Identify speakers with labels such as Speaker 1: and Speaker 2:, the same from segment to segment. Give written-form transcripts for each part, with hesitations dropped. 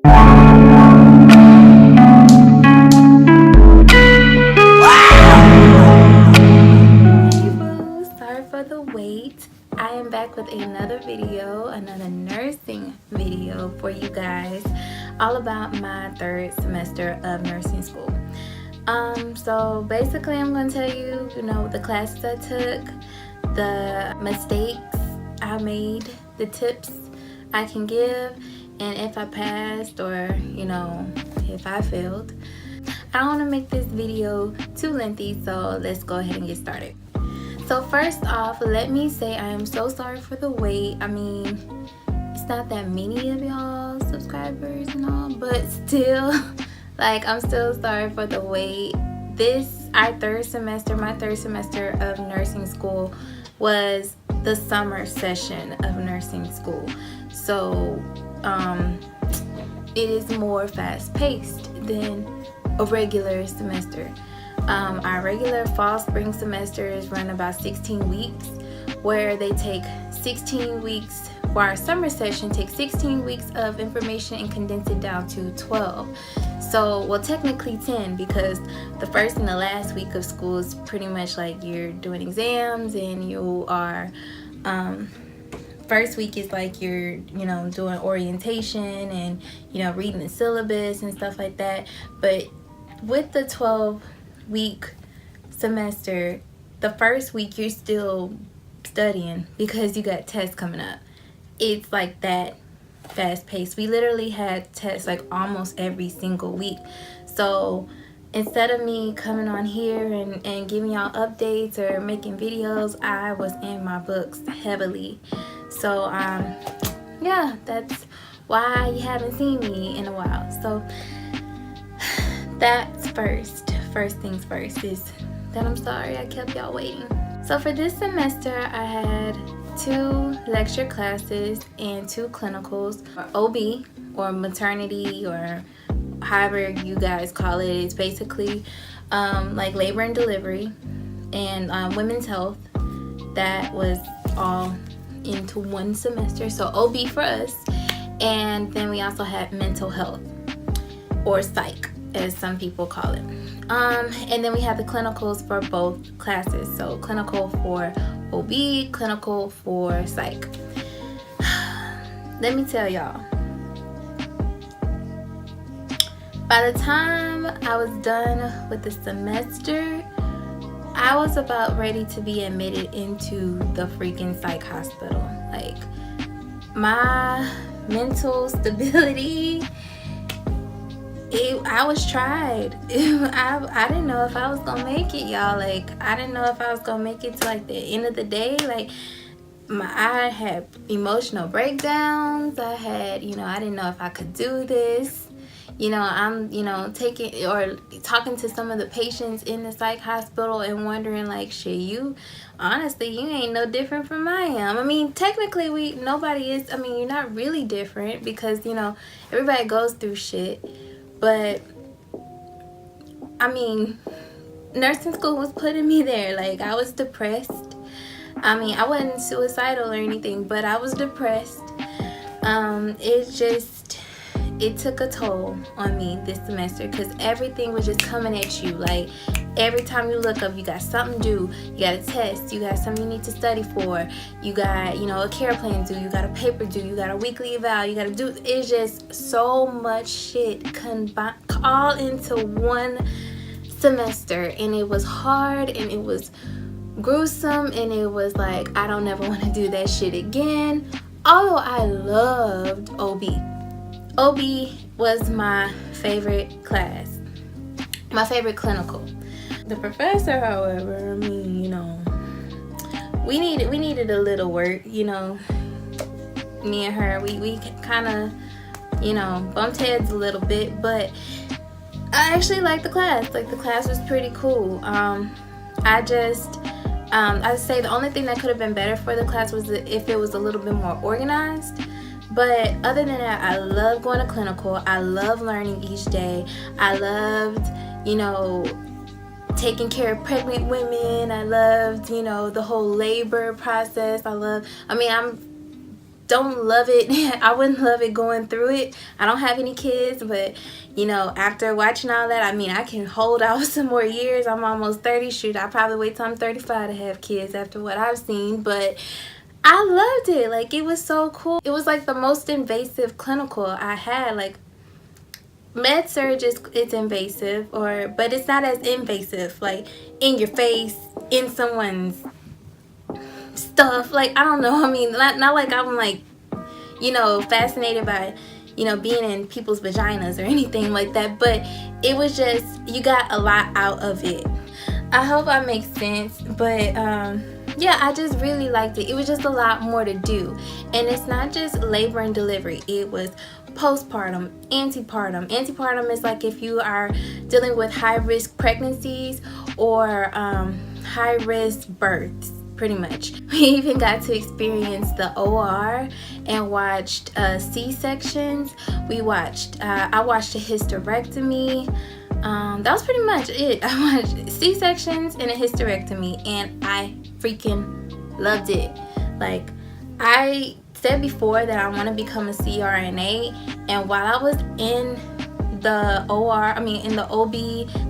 Speaker 1: Sorry for the wait. I am back with another video, another nursing video for you guys, all about my third semester of nursing school. So basically I'm going to tell you, the classes I took, the mistakes I made, the tips I can give, and if I passed or, if I failed. I don't want to make this video too lengthy, so let's go ahead and get started. So first off, let me say I am so sorry for the wait. I mean, it's not that many of y'all subscribers and all, but still, I'm still sorry for the wait. My third semester of nursing school was the summer session of nursing school. So, it is more fast-paced than a regular semester. Our regular fall spring semesters run about 16 weeks, where they take 16 weeks for our summer session, take 16 weeks of information and condense it down to 12. So, well, technically 10, because the first and the last week of school is pretty much like you're doing exams, and you are first week is like you're doing orientation and reading the syllabus and stuff like that. But with the 12-week semester, the first week you're still studying because you got tests coming up. It's like that fast paced. We literally had tests like almost every single week. So instead of me coming on here and giving y'all updates or making videos, I was in my books heavily. So yeah, that's why you haven't seen me in a while. So that's first things first is that I'm sorry I kept y'all waiting. So for this semester, I had 2 lecture classes and 2 clinicals. OB, or maternity, or however you guys call it. It's basically like labor and delivery, and women's health. That was all into one semester. So OB for us, and then we also had mental health, or psych as some people call it. And then we have the clinicals for both classes. So clinical for OB, clinical for psych. Let me tell y'all, by the time I was done with the semester, I was about ready to be admitted into the freaking psych hospital. Like, my mental stability, I was tried. I didn't know if I was gonna make it, y'all. I didn't know if I was gonna make it to the end of the day. I had emotional breakdowns. I had, I didn't know if I could do this. I'm, taking or talking to some of the patients in the psych hospital and wondering, shit, honestly, you ain't no different from I am. I mean, technically, nobody is. I mean, you're not really different because, everybody goes through shit. But, I mean, nursing school was putting me there. I was depressed. I mean, I wasn't suicidal or anything, but I was depressed. It took a toll on me this semester because everything was just coming at you. Every time you look up, you got something due, you got a test, you got something you need to study for, you got, a care plan due, you got a paper due, you got a weekly eval, you got to do, it's just so much shit all into one semester, and it was hard, and it was gruesome, and it was I don't ever want to do that shit again. Although I loved OB. OB was my favorite class, my favorite clinical. The professor, however, I mean, we needed a little work, me and her, we kind of, bumped heads a little bit, but I actually liked the class. The class was pretty cool. I'd say the only thing that could have been better for the class was if it was a little bit more organized. But other than that, I love going to clinical. I love learning each day. I loved, taking care of pregnant women. I loved, the whole labor process. I'm don't love it. I wouldn't love it going through it. I don't have any kids, but you know, after watching all that, I mean, I can hold out some more years. I'm almost 30. Shoot, I probably wait till I'm 35 to have kids after what I've seen, but I loved it. Like, it was so cool. It was like the most invasive clinical I had. Like, med surg is, it's invasive, but it's not as invasive, like in your face, in someone's stuff. Like, I don't know, I mean, not like I'm like, you know, fascinated by, you know, being in people's vaginas or anything like that, but it was just, you got a lot out of it. I hope I make sense, but yeah, I just really liked it. It was just a lot more to do, and it's not just labor and delivery. It was postpartum, antepartum. Antepartum is like if you are dealing with high-risk pregnancies or high-risk births, pretty much. We even got to experience the OR and watched C-sections. I watched a hysterectomy. That was pretty much it. I watched C-sections and a hysterectomy, and I freaking loved it. Like, I said before that I want to become a CRNA, and while I was in the in the OB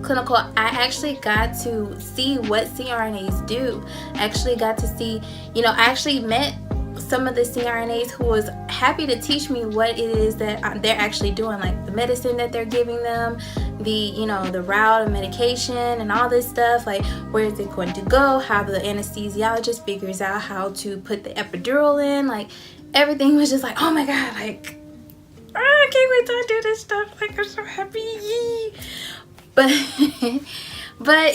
Speaker 1: clinical, I actually got to see what CRNAs do. I actually got to see, you know, I actually met some of the CRNAs who was happy to teach me what it is that they're actually doing, like the medicine that they're giving them, the, you know, the route of medication and all this stuff, like where is it going to go, how the anesthesiologist figures out how to put the epidural in. Like, everything was just like, oh my god, like, I can't wait till I do this stuff. Like, I'm so happy. But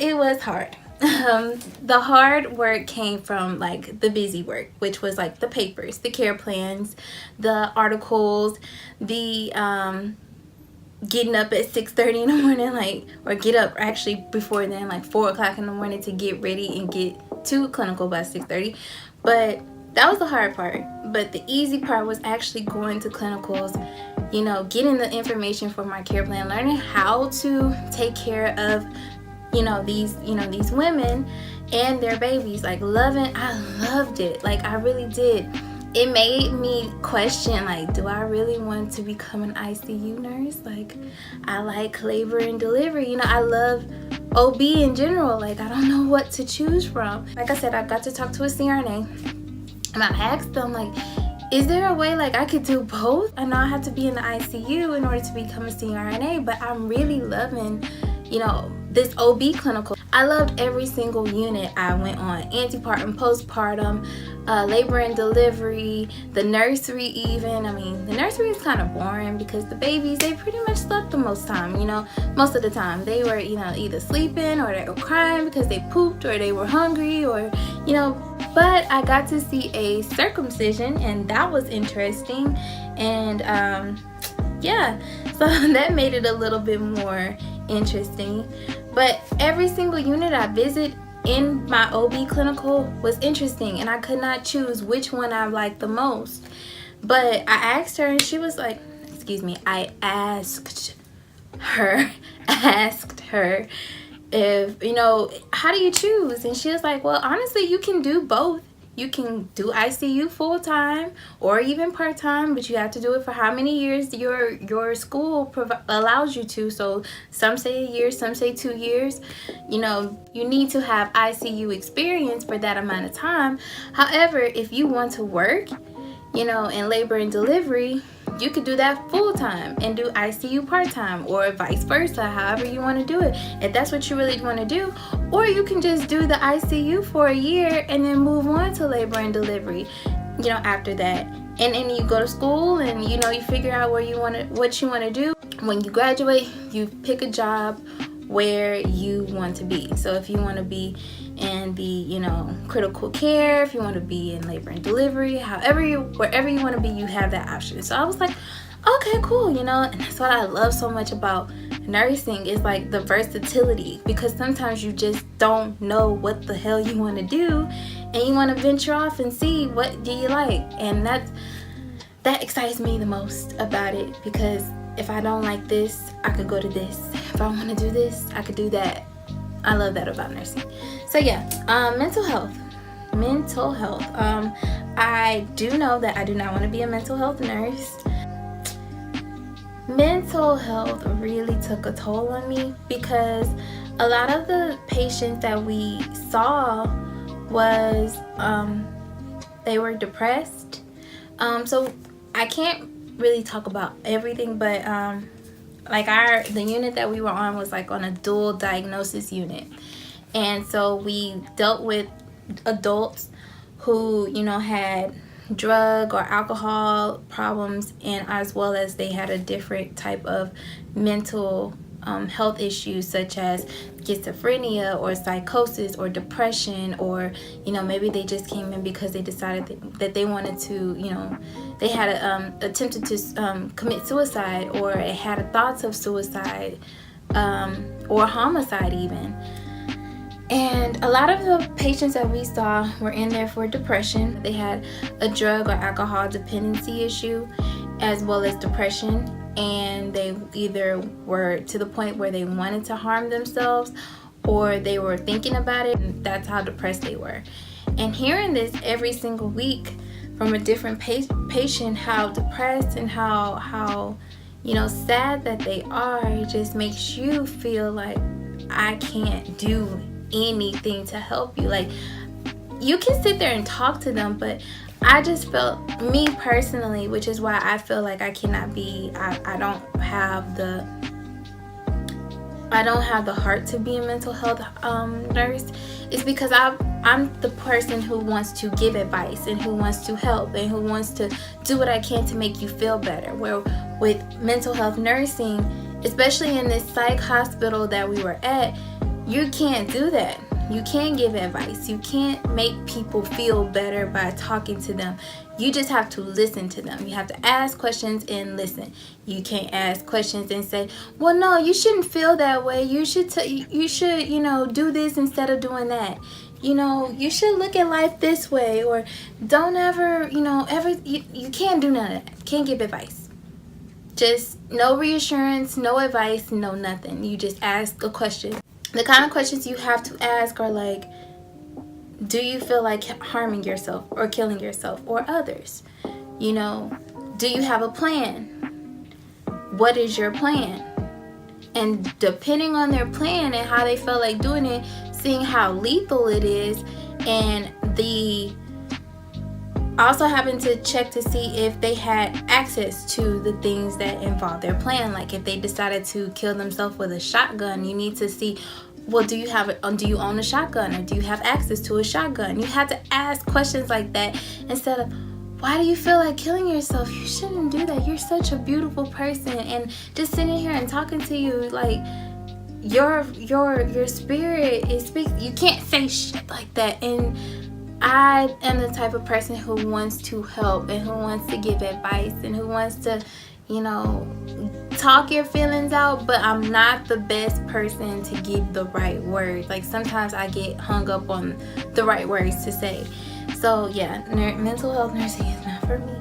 Speaker 1: it was hard. The hard work came from like the busy work, which was like the papers, the care plans, the articles, the getting up at 6:30 in the morning, like, or get up actually before then, like 4 o'clock in the morning, to get ready and get to clinical by 6:30. But that was the hard part. But the easy part was actually going to clinicals, you know, getting the information for my care plan, learning how to take care of, you know, these women and their babies. Like, I loved it. Like, I really did. It made me question, like, do I really want to become an ICU nurse? Like, I like labor and delivery. You know, I love OB in general. Like, I don't know what to choose from. Like I said, I got to talk to a CRNA, and I asked them, like, is there a way like I could do both? I know I have to be in the ICU in order to become a CRNA, but I'm really loving, you know, this OB clinical. I loved every single unit I went on. Antepartum, postpartum, labor and delivery, the nursery even. I mean, the nursery is kind of boring because the babies, they pretty much slept the most time, you know. Most of the time they were, you know, either sleeping or they were crying because they pooped or they were hungry, or, you know. But I got to see a circumcision, and that was interesting. And yeah, so that made it a little bit more interesting. But every single unit I visit in my OB clinical was interesting, and I could not choose which one I liked the most. But I asked her, and she was like, I asked her if, you know, how do you choose? And she was like, well, honestly, you can do both. You can do ICU full-time or even part-time, but you have to do it for how many years your school allows you to. So some say a year, some say 2 years. You know, you need to have ICU experience for that amount of time. However, if you want to work, you know, in labor and delivery, you could do that full-time and do ICU part-time, or vice versa, however you want to do it, if that's what you really want to do. Or you can just do the ICU for a year and then move on to labor and delivery, you know, after that. And then you go to school, and, you know, you figure out what you want to do. When you graduate, you pick a job where you want to be. So if you want to be in the, you know, critical care, if you want to be in labor and delivery, wherever you want to be, you have that option. So I was like, okay, cool, you know. And that's what I love so much about nursing, is like the versatility, because sometimes you just don't know what the hell you want to do, and you want to venture off and see what do you like. And that excites me the most about it, because if I don't like this, I could go to this. If I want to do this, I could do that. I love that about nursing. So yeah, mental health. I do know that I do not want to be a mental health nurse. Mental health really took a toll on me because a lot of the patients that we saw was they were depressed. So I can't really talk about everything, but like the unit that we were on was like on a dual diagnosis unit, and so we dealt with adults who, you know, had drug or alcohol problems, and as well as they had a different type of mental health issues, such as schizophrenia or psychosis or depression, or, you know, maybe they just came in because they decided that they wanted to, you know, they had attempted to commit suicide, or had thoughts of suicide or homicide even. And a lot of the patients that we saw were in there for depression. They had a drug or alcohol dependency issue as well as depression, and they either were to the point where they wanted to harm themselves, or they were thinking about it, and that's how depressed they were. And hearing this every single week from a different patient, how depressed and how you know, sad that they are, it just makes you feel like, I can't do anything to help you. Like, you can sit there and talk to them, but I just felt, me personally, which is why I feel like I cannot be, I don't have the heart to be a mental health nurse, is because I'm the person who wants to give advice and who wants to help and who wants to do what I can to make you feel better. Where with mental health nursing, especially in this psych hospital that we were at, you can't do that. You can't give advice. You can't make people feel better by talking to them. You just have to listen to them. You have to ask questions and listen. You can't ask questions and say, well, no, you shouldn't feel that way. You should, you know, do this instead of doing that. You know, you should look at life this way, or don't ever, you know, you can't do none of that. Can't give advice. Just no reassurance, no advice, no nothing. You just ask a question. The kind of questions you have to ask are like, do you feel like harming yourself or killing yourself or others? You know, do you have a plan? What is your plan? And depending on their plan and how they felt like doing it, seeing how lethal it is, and also having to check to see if they had access to the things that involve their plan. Like if they decided to kill themselves with a shotgun, you need to see, well, do you own a shotgun, or do you have access to a shotgun? You have to ask questions like that instead of, why do you feel like killing yourself? You shouldn't do that. You're such a beautiful person. And just sitting here and talking to you, like, your spirit is you can't say shit like that. And I am the type of person who wants to help and who wants to give advice and who wants to, you know, talk your feelings out, but I'm not the best person to give the right words. Like, sometimes I get hung up on the right words to say. So yeah, mental health nursing is not for me.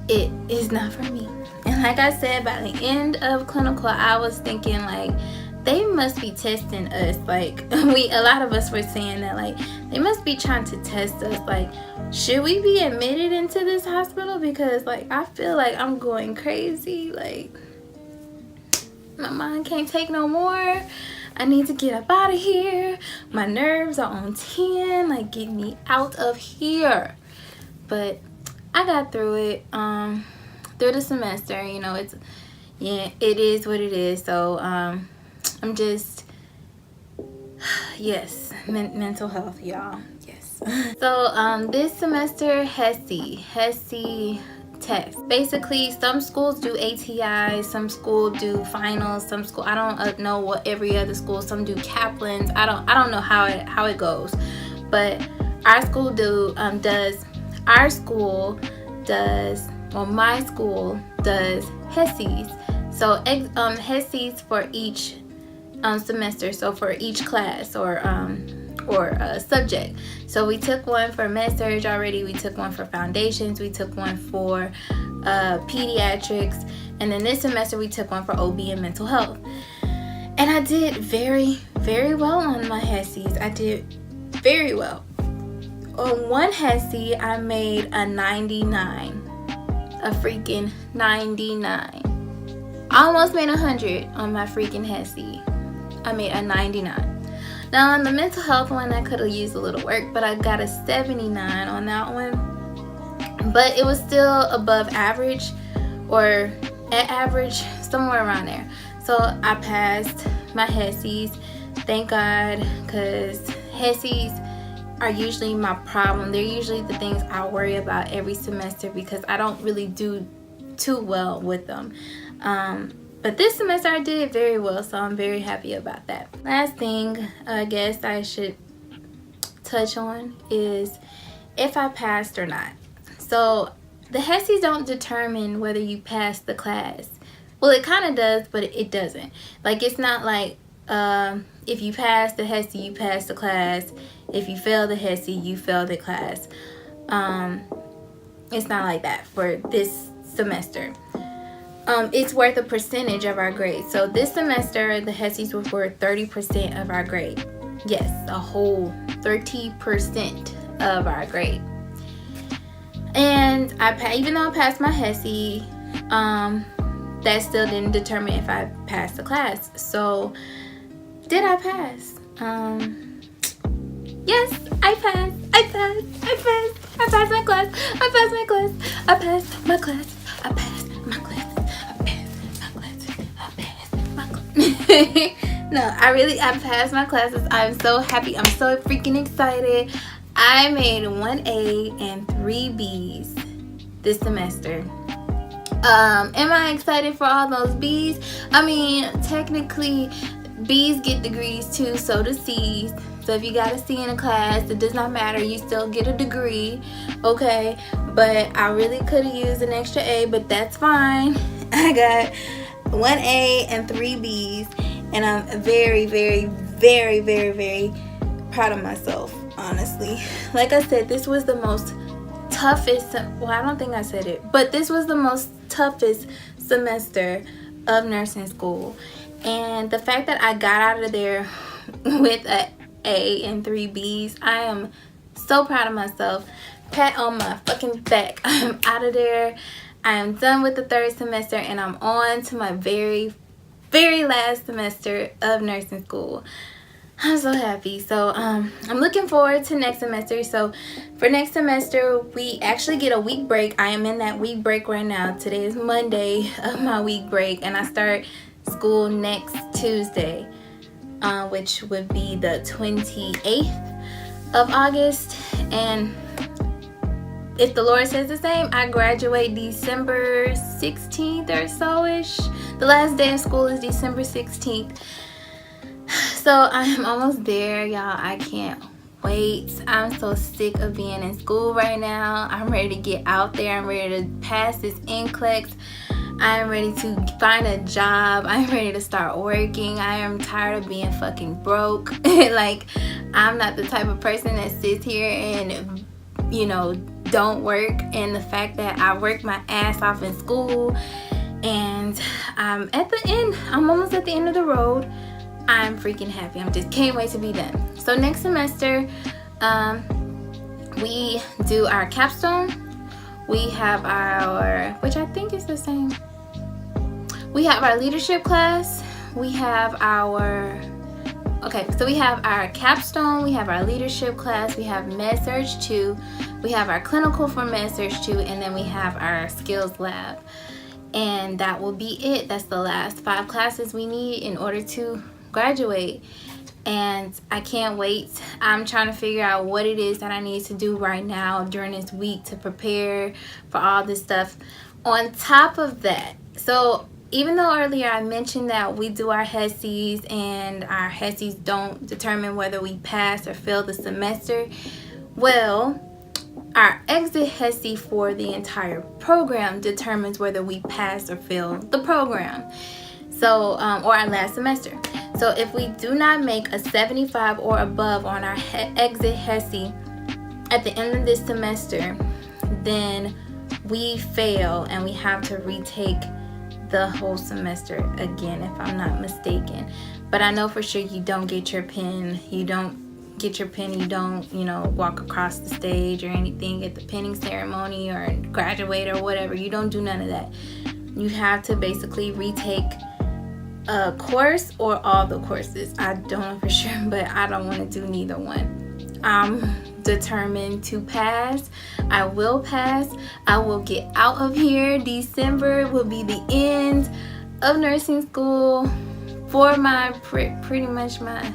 Speaker 1: It is not for me. And like I said, by the end of clinical, I was thinking, like, they must be testing us. Like, a lot of us were saying that, like, they must be trying to test us. Like, should we be admitted into this hospital? Because, like, I feel like I'm going crazy. Like, my mind can't take no more. I need to get up out of here. My nerves are on 10. Like, get me out of here. But I got through it. Through the semester, you know, it is what it is. So, I'm just, yes, mental health, y'all. Yes. So, this semester, HESI test. Basically, some schools do ATI, some schools do finals, some school, I don't know what every other school, some do Kaplan's. I don't know how it goes, but our school my school does HESIs. So HESIs for each semester, so for each class or subject. So we took one for med surg already, we took one for foundations, we took one for pediatrics, and then this semester we took one for OB and mental health. And I did very, very well on my HESIs. I did very well. on one HESI, I made a 99. A freaking 99. I almost made 100 on my freaking HESI. I made a 99. Now on the mental health one, I could have used a little work, but I got a 79 on that one. But it was still above average, or at average, somewhere around there. So I passed my HESIs. Thank God, because HESIs are usually my problem. They're usually the things I worry about every semester because I don't really do too well with them. But this semester I did very well, so I'm very happy about that. Last thing I guess I should touch on is if I passed or not. So the HESIs don't determine whether you pass the class. Well, it kind of does, but it doesn't. Like, it's not like if you pass the HESI, you pass the class. If you fail the HESI, you fail the class. It's not like that for this semester. It's worth a percentage of our grade. So this semester, the HESIs were for 30% of our grade. Yes, a whole 30% of our grade. And even though I passed my HESI, that still didn't determine if I passed the class. So, did I pass? Yes, I passed. I passed. I passed. I passed my class. I passed my class. I passed my class. I passed my class. I passed my class. I passed my class. No, I passed my classes. I'm so happy. I'm so freaking excited. I made 1 A and 3 B's this semester. Am I excited for all those B's? I mean, technically, B's get degrees too, so do C's. So if you got a C in a class, it does not matter. You still get a degree, okay? But I really could have used an extra A, but that's fine. I got 1 A and 3 B's, and I'm very, very, very, very, very proud of myself, honestly. Like I said, this was the most toughest, well, I don't think I said it, but this was the most toughest semester of nursing school. And the fact that I got out of there with a A and 3 B's, I am so proud of myself. Pat on my fucking back. I'm out of there. I am done with the 3rd semester, and I'm on to my very, very last semester of nursing school. I'm so happy. So I'm looking forward to next semester. So for next semester, we actually get a week break. I am in that week break right now. Today is Monday of my week break, and I start school next Tuesday, which would be the 28th of August. And if the Lord says the same, I graduate December 16th or so-ish. The last day of school is December 16th. So I'm almost there, y'all. I can't wait. I'm so sick of being in school right now. I'm ready to get out there. I'm ready to pass this NCLEX. I'm ready to find a job. I'm ready to start working. I am tired of being fucking broke. Like, I'm not the type of person that sits here and, you know, don't work. And the fact that I worked my ass off in school, and I'm at the end. I'm almost at the end of the road. I'm freaking happy. I just can't wait to be done. So next semester, we do our capstone. We have our, which I think is the same. We have our leadership class. We have our, okay, so we have our capstone. We have our leadership class. We have Med-Surg 2. We have our clinical for Med-Surg 2. And then we have our skills lab. And that will be it. That's the last 5 classes we need in order to graduate. And I can't wait. I'm trying to figure out what it is that I need to do right now during this week to prepare for all this stuff. On top of that, so even though earlier I mentioned that we do our HESIs and our HESIs don't determine whether we pass or fail the semester, well, our exit HESI for the entire program determines whether we pass or fail the program. So, or our last semester. So if we do not make a 75 or above on our exit HESI at the end of this semester, then we fail and we have to retake the whole semester again, if I'm not mistaken. But I know for sure you don't get your pen, you don't get your pin. You don't, you know, walk across the stage or anything at the pinning ceremony or graduate or whatever. You don't do none of that. You have to basically retake a course or all the courses. I don't know for sure, but I don't want to do neither one. I'm determined to pass. I will pass. I will get out of here. December will be the end of nursing school for my pretty much my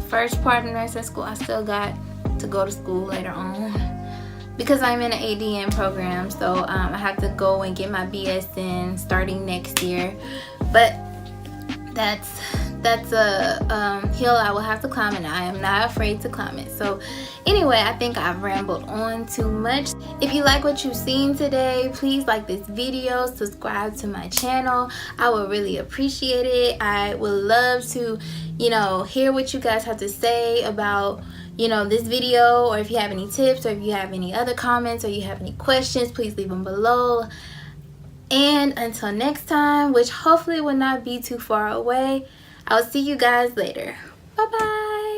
Speaker 1: first part of nursing school. I still got to go to school later on because I'm in an ADN program, so I have to go and get my BSN starting next year. But that's a hill I will have to climb, and I am not afraid to climb it. So anyway, I think I've rambled on too much. If you like what you've seen today, please like this video, subscribe to my channel. I would really appreciate it. I would love to, you know, hear what you guys have to say about, you know, this video, or if you have any tips, or if you have any other comments, or you have any questions, please leave them below. And until next time, which hopefully will not be too far away, I'll see you guys later. Bye bye.